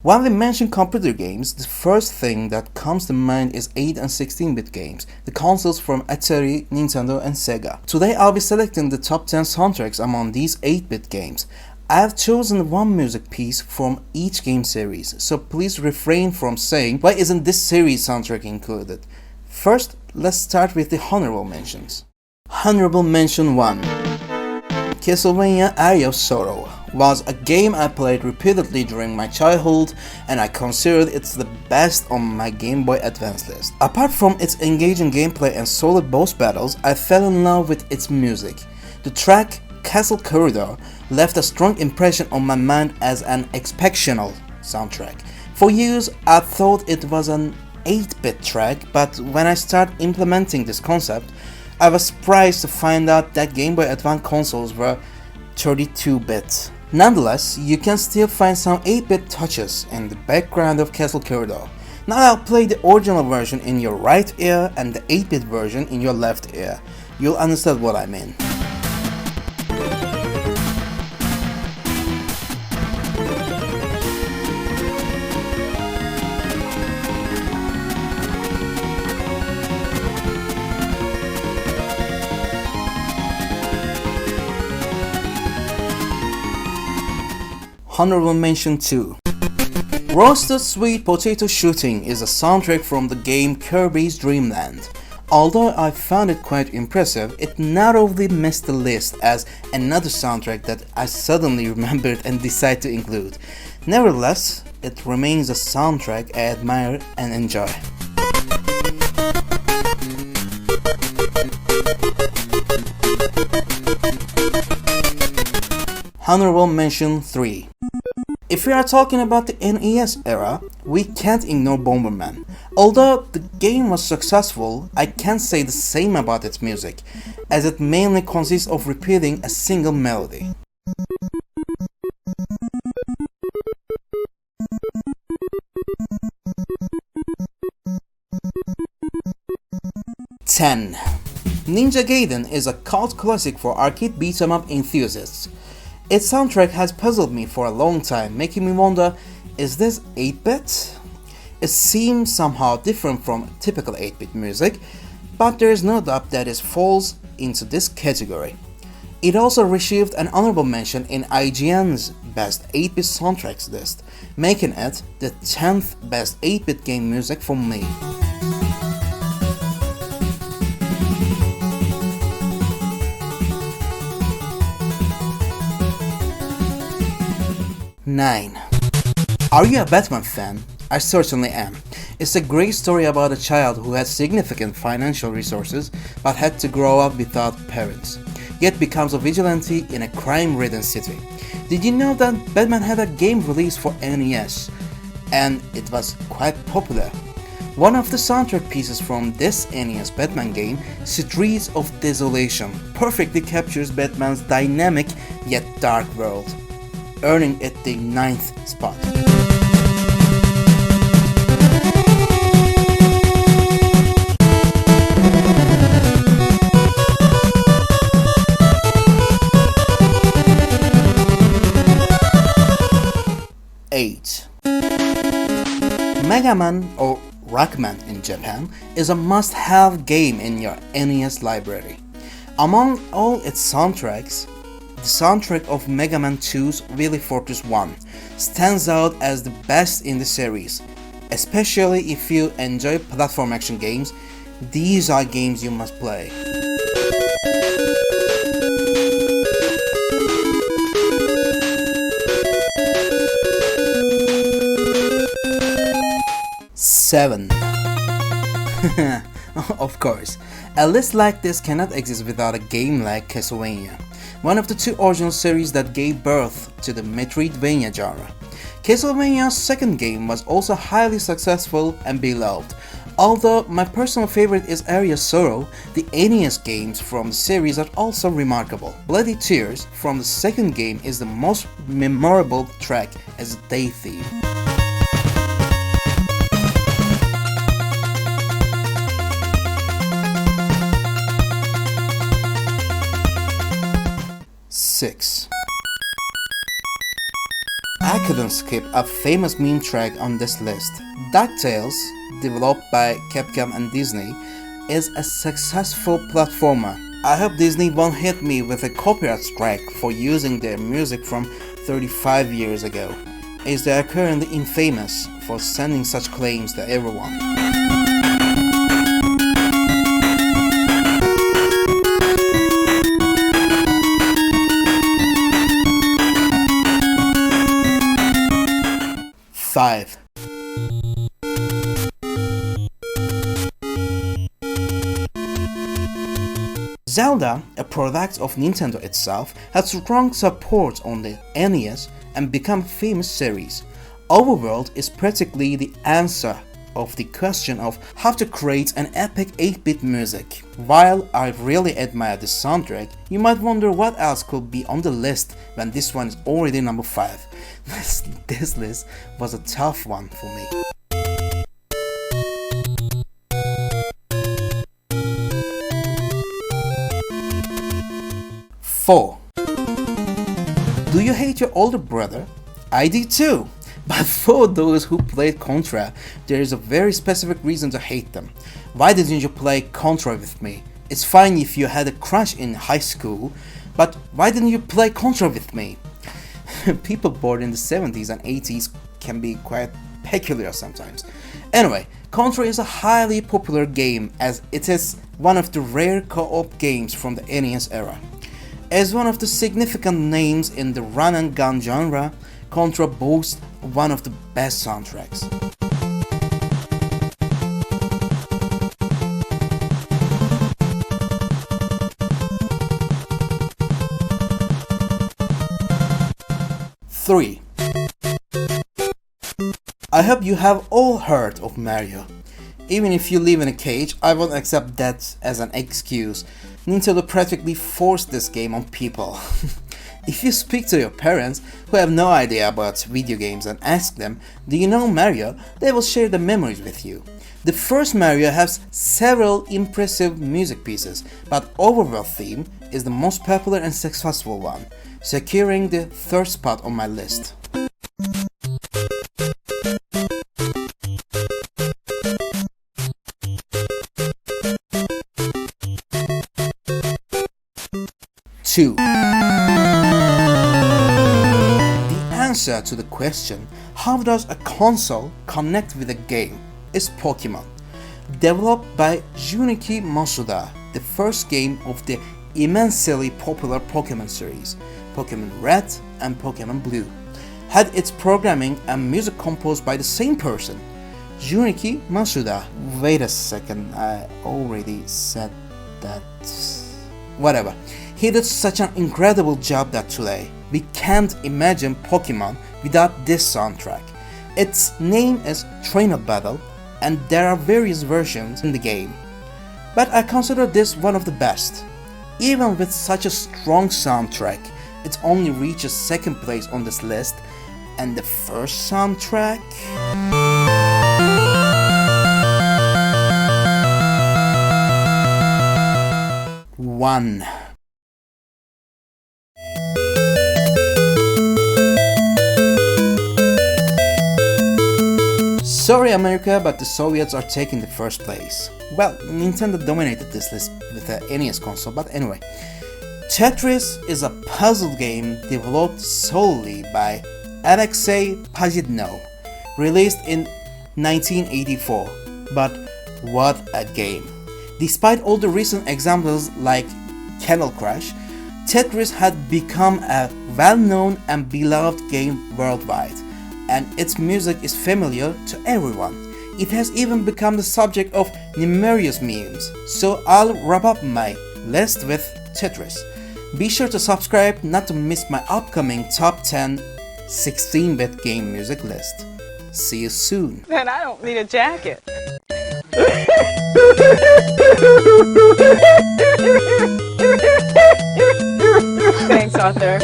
When we mention computer games, the first thing that comes to mind is 8 and 16-bit games, the consoles from Atari, Nintendo, and Sega. Today I'll be selecting the top 10 soundtracks among these 8-bit games. I have chosen one music piece from each game series, so please refrain from saying, why isn't this series soundtrack included? First, let's start with the honorable mentions. Honorable mention 1. Castlevania Area of Sorrow was a game I played repeatedly during my childhood, and I considered it the best on my Game Boy Advance list. Apart from its engaging gameplay and solid boss battles, I fell in love with its music. The track Castle Corridor left a strong impression on my mind as an exceptional soundtrack. For years, I thought it was an 8-bit track, but when I started implementing this concept, I was surprised to find out that Game Boy Advance consoles were 32-bit. Nonetheless, you can still find some 8-bit touches in the background of Castle Corridor. Now I'll play the original version in your right ear and the 8-bit version in your left ear. You'll understand what I mean. Honorable mention 2. Roasted Sweet Potato Shooting is a soundtrack from the game Kirby's Dream Land. Although I found it quite impressive, it narrowly missed the list as another soundtrack that I suddenly remembered and decided to include. Nevertheless, it remains a soundtrack I admire and enjoy. Honorable mention 3. If we are talking about the NES era, we can't ignore Bomberman. Although the game was successful, I can't say the same about its music, as it mainly consists of repeating a single melody. (10) Ninja Gaiden is a cult classic for arcade beat-em-up enthusiasts. Its soundtrack has puzzled me for a long time, making me wonder, is this 8-bit? It seems somehow different from typical 8-bit music, but there is no doubt that it falls into this category. It also received an honorable mention in IGN's Best 8-bit Soundtracks list, making it the 10th best 8-bit game music for me. (9) Are you a Batman fan? I certainly am. It's a great story about a child who had significant financial resources but had to grow up without parents, yet becomes a vigilante in a crime-ridden city. Did you know that Batman had a game released for NES, and it was quite popular? One of the soundtrack pieces from this NES Batman game, Streets of Desolation, perfectly captures Batman's dynamic yet dark world, earning it the 9th spot. (8) Mega Man, or Rockman in Japan, is a must-have game in your NES library. Among all its soundtracks, the soundtrack of Mega Man 2's Wily Fortress 1 stands out as the best in the series. Especially if you enjoy platform action games, these are games you must play. (7) Of course, a list like this cannot exist without a game like Castlevania, one of the two original series that gave birth to the Metroidvania genre. Castlevania's second game was also highly successful and beloved. Although my personal favorite is Area of Sorrow, the NES games from the series are also remarkable. Bloody Tears from the second game is the most memorable track as a day theme. (6) couldn't skip a famous meme track on this list. DuckTales, developed by Capcom and Disney, is a successful platformer. I hope Disney won't hit me with a copyright strike for using their music from 35 years ago, as they are currently infamous for sending such claims to everyone. Five. Zelda, a product of Nintendo itself, had strong support on the NES and become a famous series. Overworld is practically the answer of the question of how to create an epic 8-bit music. While I really admire the soundtrack, you might wonder what else could be on the list when this one is already number 5. This list was a tough one for me. Four. Do you hate your older brother? I do too. But for those who played Contra, there is a very specific reason to hate them. Why didn't you play Contra with me? It's fine if you had a crush in high school, but why didn't you play Contra with me? People born in the 70s and 80s can be quite peculiar sometimes. Anyway, Contra is a highly popular game as it is one of the rare co-op games from the NES era. As one of the significant names in the run and gun genre, Contra boasts one of the best soundtracks. Three. I hope you have all heard of Mario. Even if you live in a cage, I won't accept that as an excuse. Nintendo practically forced this game on people. If you speak to your parents who have no idea about video games and ask them, do you know Mario? They will share the memories with you. The first Mario has several impressive music pieces, but Overworld theme is the most popular and successful one, securing the third spot on my list. Two. The answer to the question, how does a console connect with a game, is Pokemon. Developed by Junichi Masuda, the first game of the immensely popular Pokemon series, Pokemon Red and Pokemon Blue, had its programming and music composed by the same person, Junichi Masuda. Wait a second, I already said that. Whatever. He did such an incredible job that today we can't imagine Pokemon without this soundtrack. Its name is Trainer Battle and there are various versions in the game, but I consider this one of the best. Even with such a strong soundtrack, it only reaches second place on this list, and the first soundtrack... One. Sorry America, but the Soviets are taking the first place. Well, Nintendo dominated this list with the NES console, but anyway. Tetris is a puzzle game developed solely by Alexei Pajitnov, released in 1984. But what a game! Despite all the recent examples like Canal Crush, Tetris had become a well-known and beloved game worldwide, and its music is familiar to everyone. It has even become the subject of numerous memes, so I'll wrap up my list with Tetris. Be sure to subscribe not to miss my upcoming top 10 16-bit game music list. See you soon. Then I don't need a jacket. Thanks, Arthur.